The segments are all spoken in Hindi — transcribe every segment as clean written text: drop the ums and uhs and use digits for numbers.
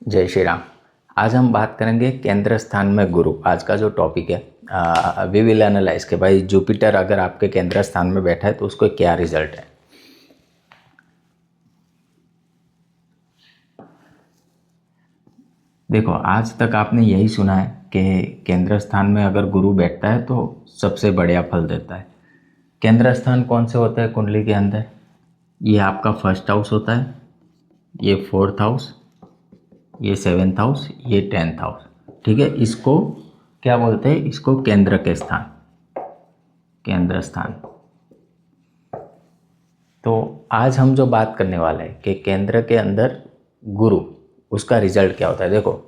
जय श्री राम। आज हम बात करेंगे केंद्र स्थान में गुरु। आज का जो टॉपिक है वी विल एनालाइज के भाई जुपिटर अगर आपके केंद्र स्थान में बैठा है तो उसको क्या रिजल्ट है। देखो, आज तक आपने यही सुना है कि केंद्र स्थान में अगर गुरु बैठता है तो सबसे बढ़िया फल देता है। केंद्र स्थान कौन से होते हैं कुंडली के अंदर? ये आपका फर्स्ट हाउस होता है, ये फोर्थ हाउस, ये सेवेंथ हाउस, ये 10th हाउस। ठीक है, इसको क्या बोलते हैं? इसको केंद्र के स्थान, केंद्र स्थान। तो आज हम जो बात करने वाले हैं कि केंद्र के अंदर गुरु, उसका रिजल्ट क्या होता है। देखो,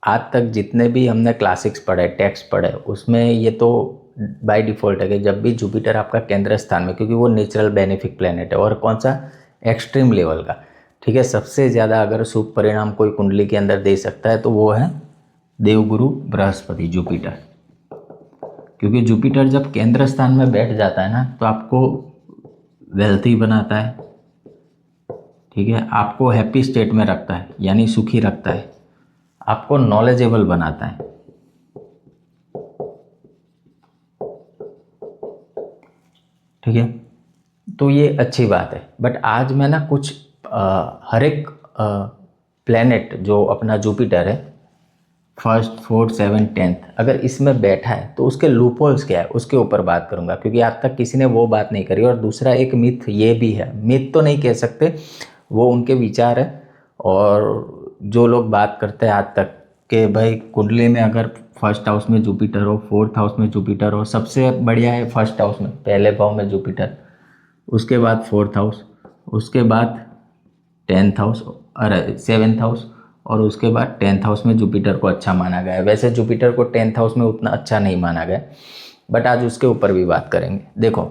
आज तक जितने भी हमने क्लासिक्स पढ़े, टेक्स्ट पढ़े, उसमें ये तो बाय डिफ़ॉल्ट है कि जब भी जुपिटर आपका केंद्र स्थान में, क्योंकि वो नेचुरल बेनिफिक प्लेनेट है और कौन सा, एक्सट्रीम लेवल का। ठीक है, सबसे ज़्यादा अगर शुभ परिणाम कोई कुंडली के अंदर दे सकता है तो वो है देवगुरु बृहस्पति, जुपिटर। क्योंकि जुपिटर जब केंद्र स्थान में बैठ जाता है ना तो आपको वेल्थी बनाता है। ठीक है, आपको हैप्पी स्टेट में रखता है, यानी सुखी रखता है, आपको नॉलेजेबल बनाता है। ठीक है, तो ये अच्छी बात है। बट आज मैं ना कुछ हर एक प्लैनेट जो अपना जुपिटर है, फर्स्ट, फोर्थ, सेवन, 10th, अगर इसमें बैठा है तो उसके लूपहोल्स क्या है उसके ऊपर बात करूंगा, क्योंकि आज तक किसी ने वो बात नहीं करी। और दूसरा एक मिथ ये भी है, मिथ तो नहीं कह सकते, वो उनके विचार है। और जो लोग बात करते हैं आज तक कि भाई कुंडली में अगर फर्स्ट हाउस में जुपिटर हो, फोर्थ हाउस में जुपिटर हो, सबसे बढ़िया है फर्स्ट हाउस में, पहले भाव में जुपिटर, उसके बाद फोर्थ हाउस, उसके बाद 10th हाउस, अरे 7th हाउस, और उसके बाद 10th हाउस में जुपिटर को अच्छा माना गया है। वैसे जुपिटर को 10th हाउस में उतना अच्छा नहीं माना गया, बट आज उसके ऊपर भी बात करेंगे। देखो,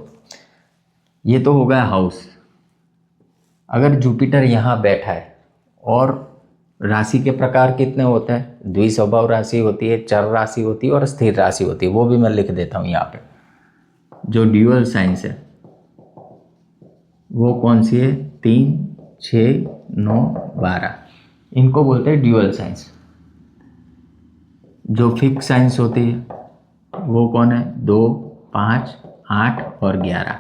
ये तो हो गया हाउस। अगर जुपिटर यहाँ बैठा है, और राशि के प्रकार कितने होते हैं? द्विस्वभाव राशि होती है, चर राशि होती है और स्थिर राशि होती है। वो भी मैं लिख देता हूँ यहाँ पे। जो ड्यूअल साइंस है वो कौन सी है? 3, 6, 9, 12, इनको बोलते हैं ड्यूअल साइंस। जो फिक्स साइंस होती है वो कौन है? 2, 5, 8 और 11।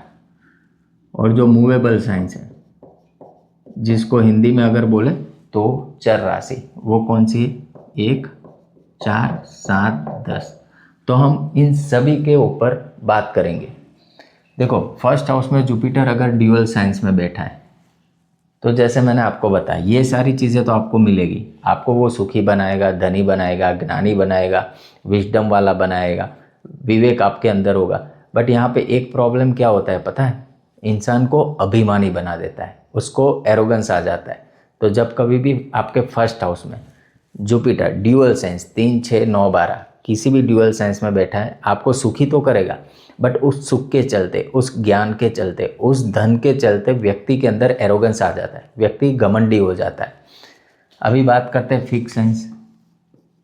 और जो मूवेबल साइंस है, जिसको हिंदी में अगर बोले तो चर राशि, वो कौन सी है? 1, 4, 7, 10। तो हम इन सभी के ऊपर बात करेंगे। देखो, फर्स्ट हाउस में जुपिटर अगर ड्यूअल साइंस में बैठा है तो जैसे मैंने आपको बताया, ये सारी चीज़ें तो आपको मिलेगी। आपको वो सुखी बनाएगा, धनी बनाएगा, ज्ञानी बनाएगा, विजडम वाला बनाएगा, विवेक आपके अंदर होगा। बट यहाँ पे एक प्रॉब्लम क्या होता है पता है? इंसान को अभिमानी बना देता है, उसको एरोगेंस आ जाता है। तो जब कभी भी आपके फर्स्ट हाउस में जुपिटर ड्यूअल साइंस 3, 6, 9, 12 किसी भी ड्यूअल साइंस में बैठा है, आपको सुखी तो करेगा, बट उस सुख के चलते, उस ज्ञान के चलते, उस धन के चलते व्यक्ति के अंदर एरोगेंस आ जाता है, व्यक्ति घमंडी हो जाता है। अभी बात करते हैं fix science,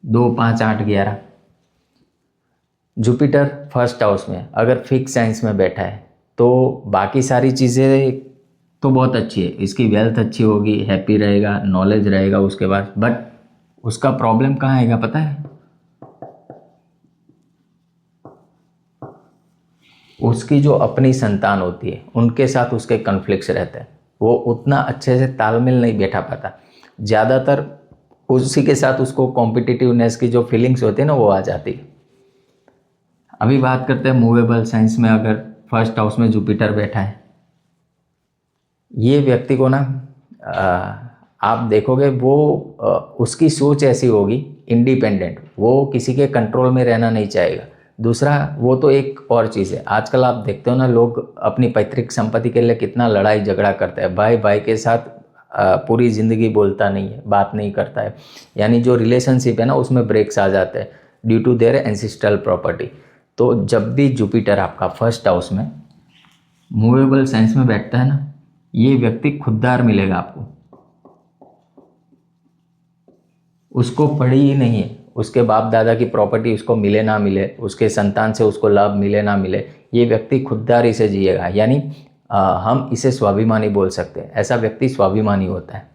2, 5, 8, 11। Jupiter first house में अगर फिक्स साइंस में बैठा है तो बाकी सारी चीज़ें तो बहुत अच्छी है, इसकी वेल्थ अच्छी होगी, हैप्पी रहेगा, नॉलेज रहेगा उसके बाद। बट उसका प्रॉब्लम कहाँ आएगा पता है? उसकी जो अपनी संतान होती है उनके साथ उसके कॉन्फ्लिक्ट्स रहते हैं, वो उतना अच्छे से तालमेल नहीं बैठा पाता। ज़्यादातर उसी के साथ उसको कॉम्पिटिटिवनेस की जो फीलिंग्स होती है ना, वो आ जाती है। अभी बात करते हैं मूवेबल साइंस में, अगर फर्स्ट हाउस में जुपिटर बैठा है, ये व्यक्ति को ना आप देखोगे वो उसकी सोच ऐसी होगी, इंडिपेंडेंट, वो किसी के कंट्रोल में रहना नहीं चाहेगा। दूसरा, वो तो एक और चीज़ है, आजकल आप देखते हो ना, लोग अपनी पैतृक संपत्ति के लिए कितना लड़ाई झगड़ा करते हैं। भाई भाई के साथ पूरी ज़िंदगी बोलता नहीं है, बात नहीं करता है, यानी जो रिलेशनशिप है ना उसमें ब्रेक्स आ जाते हैं due to their ancestral property. तो जब भी जुपिटर आपका फर्स्ट हाउस में मूवेबल साइंस में बैठता है ना, ये व्यक्ति खुददार मिलेगा आपको। उसको पड़ी ही नहीं है, उसके बाप दादा की प्रॉपर्टी उसको मिले ना मिले, उसके संतान से उसको लाभ मिले ना मिले, ये व्यक्ति खुददारी से जिएगा। यानी हम इसे स्वाभिमानी बोल सकते हैं। ऐसा व्यक्ति स्वाभिमानी होता है।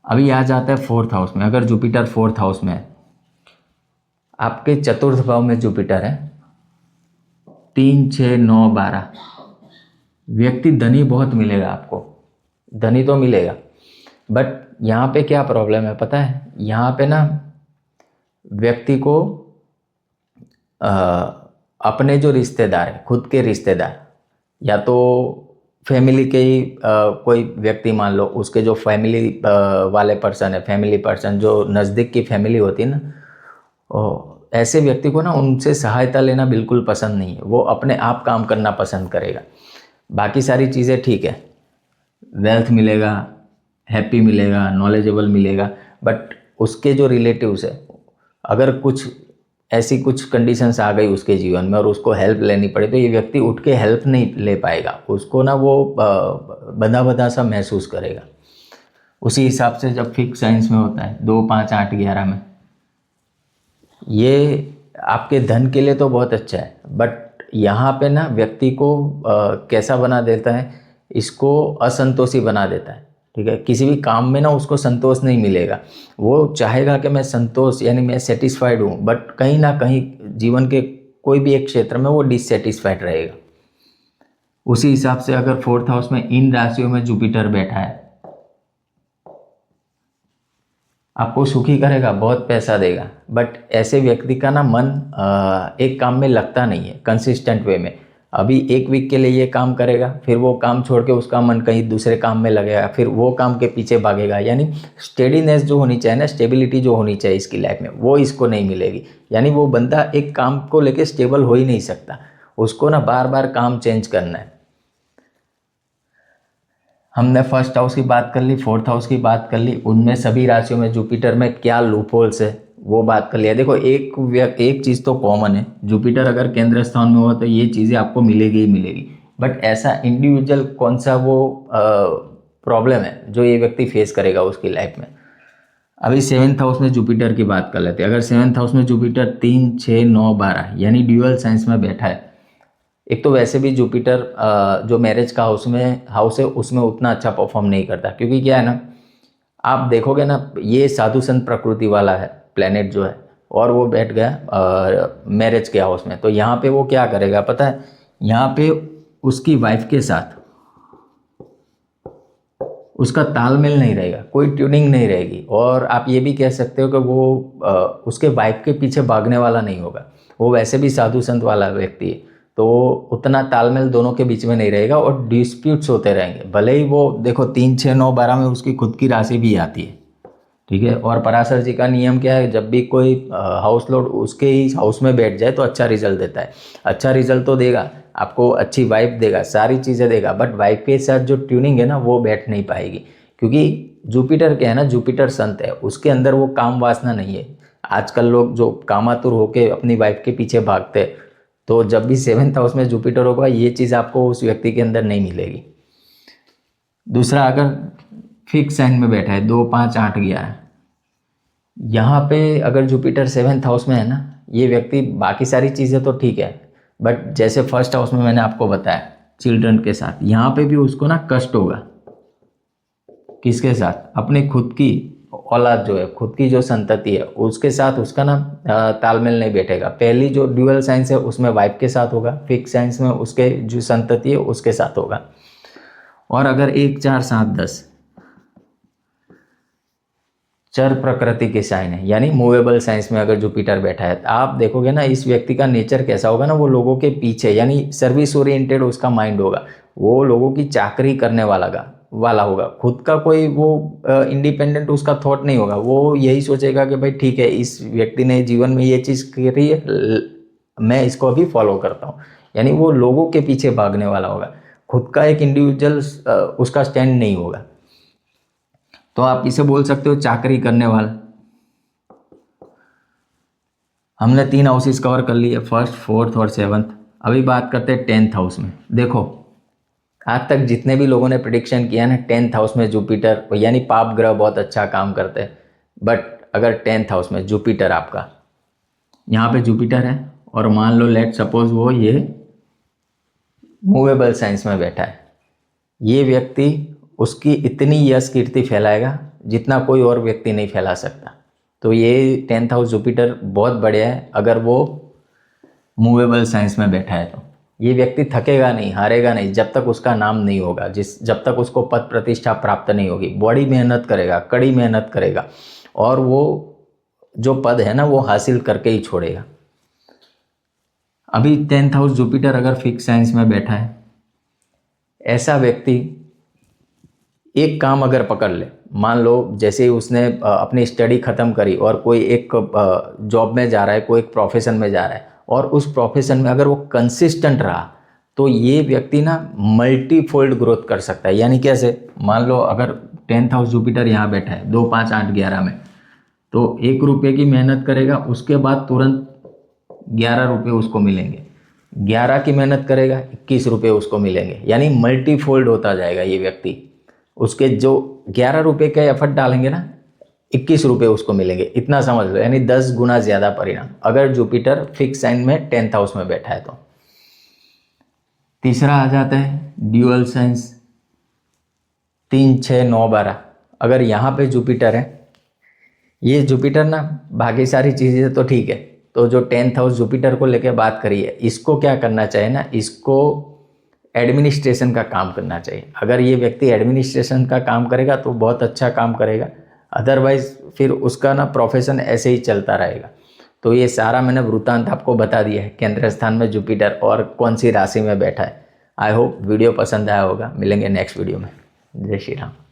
अभी आ जाता है फोर्थ हाउस में। अगर जुपिटर फोर्थ हाउस में है, आपके चतुर्थ भाव में जुपिटर है, 3, 6, 9, 12, व्यक्ति धनी बहुत मिलेगा आपको, धनी तो मिलेगा, बट यहाँ पे क्या प्रॉब्लम है पता है? यहाँ पे ना व्यक्ति को अपने जो रिश्तेदार हैं, खुद के रिश्तेदार, या तो फैमिली के ही कोई व्यक्ति मान लो, उसके जो फैमिली वाले पर्सन है, फैमिली पर्सन जो नज़दीक की फैमिली होती है ना, ऐसे व्यक्ति को ना उनसे सहायता लेना बिल्कुल पसंद नहीं है। वो अपने आप काम करना पसंद करेगा। बाकी सारी चीज़ें ठीक है, वेल्थ मिलेगा, हैप्पी मिलेगा, नॉलेजेबल मिलेगा, बट उसके जो रिलेटिव्स है, अगर कुछ ऐसी कुछ कंडीशंस आ गई उसके जीवन में और उसको हेल्प लेनी पड़े, तो ये व्यक्ति उठ के हेल्प नहीं ले पाएगा। उसको ना वो बंधा बंधा सा महसूस करेगा। उसी हिसाब से जब फिक्स साइंस में होता है 2, 5, 8, 11 में, ये आपके धन के लिए तो बहुत अच्छा है, बट यहाँ पे ना व्यक्ति को कैसा बना देता है, इसको असंतोषी बना देता है। ठीक है, किसी भी काम में ना उसको संतोष नहीं मिलेगा। वो चाहेगा कि मैं संतोष यानी मैं सेटिस्फाइड हूँ, बट कहीं ना कहीं जीवन के कोई भी एक क्षेत्र में वो डिससेटिस्फाइड रहेगा। उसी हिसाब से अगर फोर्थ हाउस में इन राशियों में जुपिटर बैठा है, आपको सुखी करेगा, बहुत पैसा देगा, बट ऐसे व्यक्ति का ना मन एक काम में लगता नहीं है कंसिस्टेंट वे में। अभी 1 वीक के लिए ये काम करेगा, फिर वो काम छोड़ के उसका मन कहीं दूसरे काम में लगेगा, फिर वो काम के पीछे भागेगा। यानी स्टेडीनेस जो होनी चाहिए ना, स्टेबिलिटी जो होनी चाहिए इसकी लाइफ में, वो इसको नहीं मिलेगी। यानी वो बंदा एक काम को लेके स्टेबल हो ही नहीं सकता, उसको ना बार बार काम चेंज करना है। हमने फर्स्ट हाउस की बात कर ली, फोर्थ हाउस की बात कर ली, उनमें सभी राशियों में जुपिटर में क्या लूप होल्स है वो बात कर लिया। देखो एक चीज़ तो कॉमन है, जुपिटर अगर केंद्र स्थान में हो तो ये चीज़ें आपको मिलेगी ही मिलेगी, बट ऐसा इंडिविजुअल कौन सा वो प्रॉब्लम है जो ये व्यक्ति फेस करेगा उसकी लाइफ में। अभी 7th हाउस में जुपिटर की बात कर लेते हैं। अगर 7th हाउस में जुपिटर 3, 6, 9, 12 यानी ड्यूअल साइंस में बैठा है, एक तो वैसे भी जुपिटर जो मैरिज का हाउस है उसमें उतना अच्छा परफॉर्म नहीं करता, क्योंकि क्या है ना, आप देखोगे ना, ये साधु संत प्रकृति वाला है प्लेनेट जो है, और वो बैठ गया मैरिज के हाउस में, तो यहाँ पे वो क्या करेगा पता है? यहाँ पे उसकी वाइफ के साथ उसका तालमेल नहीं रहेगा, कोई ट्यूनिंग नहीं रहेगी, और आप ये भी कह सकते हो कि वो उसके वाइफ के पीछे भागने वाला नहीं होगा। वो वैसे भी साधु संत वाला व्यक्ति है, तो उतना तालमेल दोनों के बीच में नहीं रहेगा और डिस्प्यूट्स होते रहेंगे। भले ही वो देखो 3, 6, 9, 12 में उसकी खुद की राशि भी आती है, ठीक है, और पराशर जी का नियम क्या है, जब भी कोई हाउस लॉर्ड उसके ही हाउस में बैठ जाए तो अच्छा रिजल्ट देता है। अच्छा रिजल्ट तो देगा, आपको अच्छी वाइफ देगा, सारी चीज़ें देगा, बट वाइफ के साथ जो ट्यूनिंग है ना वो बैठ नहीं पाएगी, क्योंकि जुपिटर क्या है ना, जुपिटर संत है, उसके अंदर वो काम वासना नहीं है। आजकल लोग जो कामातुर होके अपनी वाइफ के पीछे भागते, तो जब भी 7th हाउस में जुपिटर होगा ये चीज़ आपको उस व्यक्ति के अंदर नहीं मिलेगी। दूसरा, अगर फिक्स साइन में बैठा है 2, 5, 8, 11, यहाँ पे अगर जुपिटर 7th हाउस में है ना, ये व्यक्ति बाकी सारी चीज़ें तो ठीक है, बट जैसे फर्स्ट हाउस में मैंने आपको बताया चिल्ड्रन के साथ, यहाँ पे भी उसको ना कष्ट होगा। किसके साथ? अपने खुद की औलाद जो है, खुद की जो संतति है उसके साथ उसका ना तालमेल नहीं बैठेगा। पहली जो ड्यूअल साइंस है उसमें वाइफ के साथ होगा, फिक्स साइंस में उसके जो संतति है उसके साथ होगा। और अगर 1, 4, 7, 10 चर प्रकृति के साइन है, यानी मूवेबल साइंस में अगर जुपिटर बैठा है, आप देखोगे ना इस व्यक्ति का नेचर कैसा होगा ना, वो लोगों के पीछे, यानी सर्विस ओरिएंटेड उसका माइंड होगा, वो लोगों की चाकरी करने वाला होगा। खुद का कोई वो इंडिपेंडेंट उसका थॉट नहीं होगा। वो यही सोचेगा कि भाई ठीक है, इस व्यक्ति ने जीवन में ये चीज़ करी है, मैं इसको अभी फॉलो करता हूँ। यानी वो लोगों के पीछे भागने वाला होगा, खुद का एक इंडिविजुअल उसका स्टैंड नहीं होगा। तो आप इसे बोल सकते हो चाकरी करने वाला। हमने 3 हाउसेस कवर कर लिए, फर्स्ट, फोर्थ और 7th। अभी बात करते हैं 10th हाउस में। देखो आज तक जितने भी लोगों ने प्रिडिक्शन किया ना, 10th हाउस में जुपिटर यानी पाप ग्रह बहुत अच्छा काम करते हैं, बट अगर 10th हाउस में जुपिटर आपका, यहाँ पे जुपिटर है और मान लो लेट सपोज वो ये मूवेबल साइंस में बैठा है, ये व्यक्ति उसकी इतनी यश कीर्ति फैलाएगा जितना कोई और व्यक्ति नहीं फैला सकता। तो ये 10th हाउस जुपिटर बहुत बढ़िया है अगर वो मूवेबल साइंस में बैठा है। तो ये व्यक्ति थकेगा नहीं, हारेगा नहीं जब तक उसका नाम नहीं होगा, जब तक उसको पद प्रतिष्ठा प्राप्त नहीं होगी। बड़ी मेहनत करेगा, कड़ी मेहनत करेगा और वो जो पद है ना वो हासिल करके ही छोड़ेगा। अभी 10th हाउस जुपिटर अगर फिक्स साइंस में बैठा है, ऐसा व्यक्ति एक काम अगर पकड़ ले, मान लो जैसे ही उसने अपनी स्टडी ख़त्म करी और कोई एक जॉब में जा रहा है, कोई एक प्रोफेशन में जा रहा है और उस प्रोफेशन में अगर वो कंसिस्टेंट रहा तो ये व्यक्ति ना मल्टीफोल्ड ग्रोथ कर सकता है। यानी कैसे, मान लो अगर 10th हाउस जुपिटर यहाँ बैठा है 2, 5, 8, 11 में, तो 1 रुपये की मेहनत करेगा, उसके बाद तुरंत 11 रुपये उसको मिलेंगे। 11 की मेहनत करेगा, 21 रुपये उसको मिलेंगे। यानी मल्टीफोल्ड होता जाएगा ये व्यक्ति। उसके जो 11 रुपये का एफर्ट डालेंगे ना, 21 रुपये उसको मिलेंगे, इतना समझ लो। यानी 10 गुना ज़्यादा परिणाम अगर जुपिटर फिक्स साइन में 10th हाउस में बैठा है तो। तीसरा आ जाता है ड्यूअल साइंस 3, 6, 9, 12। अगर यहाँ पे जुपिटर है, ये जुपिटर ना बाकी सारी चीज़ें तो ठीक है, तो जो 10th हाउस जुपिटर को लेकर बात करी है, इसको क्या करना चाहिए ना, इसको एडमिनिस्ट्रेशन का काम करना चाहिए। अगर ये व्यक्ति एडमिनिस्ट्रेशन का काम करेगा तो बहुत अच्छा काम करेगा, अदरवाइज फिर उसका ना प्रोफेशन ऐसे ही चलता रहेगा। तो ये सारा मैंने वृत्तांत आपको बता दिया है, केंद्र स्थान में जुपिटर और कौन सी राशि में बैठा है। आई होप वीडियो पसंद आया होगा। मिलेंगे नेक्स्ट वीडियो में। जय श्री राम।